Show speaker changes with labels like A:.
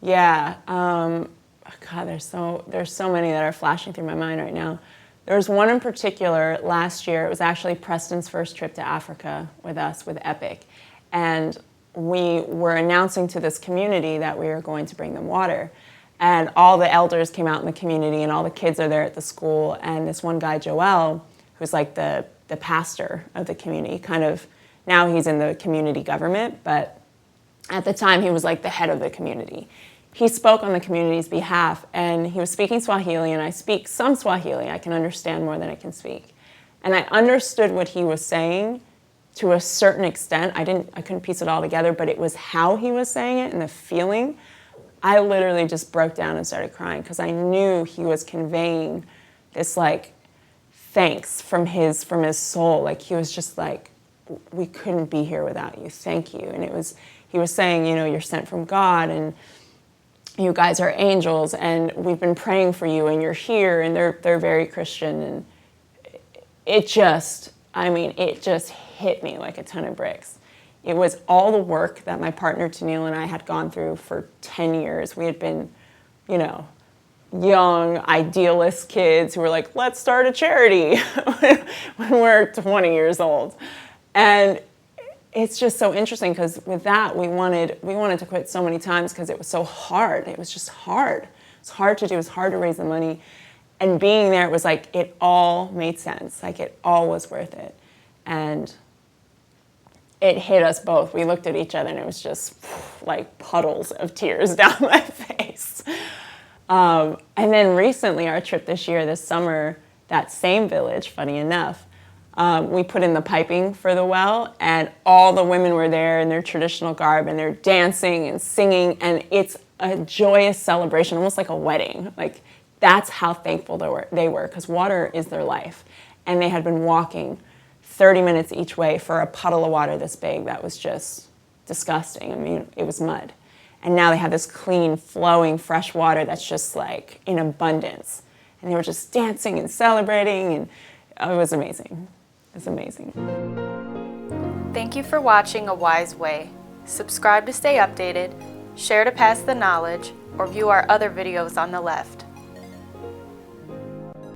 A: Yeah. God, there's so many that are flashing through my mind right now. There was one in particular last year. It was actually Preston's first trip to Africa with us, with Epic. And we were announcing to this community that we were going to bring them water. And all the elders came out in the community, and all the kids are there at the school. And this one guy, Joel, who's like the pastor of the community, kind of, now he's in the community government, but at the time he was like the head of the community. He spoke on the community's behalf, and he was speaking Swahili, and I speak some Swahili. I can understand more than I can speak. And I understood what he was saying to a certain extent. I couldn't piece it all together, but it was how he was saying it and the feeling. I literally just broke down and started crying because I knew he was conveying this like thanks from his soul. Like he was just like, we couldn't be here without you. Thank you. And he was saying, you know, you're sent from God, and you guys are angels, and we've been praying for you, and you're here, and they're very Christian. And it just hit me like a ton of bricks. It was all the work that my partner Tennille and I had gone through for 10 years. We had been, you know, young, idealist kids who were like, let's start a charity when we're 20 years old. And it's just so interesting because with that, we wanted to quit so many times because it was so hard. It was just hard. It's hard to do. It was hard to raise the money. And being there, it was like it all made sense. Like it all was worth it. And it hit us both. We looked at each other and it was just like puddles of tears down my face. And then recently, our trip this year, this summer, that same village, funny enough, we put in the piping for the well, and all the women were there in their traditional garb, and they're dancing and singing, and it's a joyous celebration, almost like a wedding. Like, that's how thankful they were, because water is their life. And they had been walking 30 minutes each way for a puddle of water this big that was just disgusting. I mean, it was mud. And now they have this clean, flowing, fresh water that's just like in abundance. And they were just dancing and celebrating, and it was amazing. It's amazing.
B: Thank you for watching A Wise Way. Subscribe to stay updated, share to pass the knowledge, or view our other videos on the left.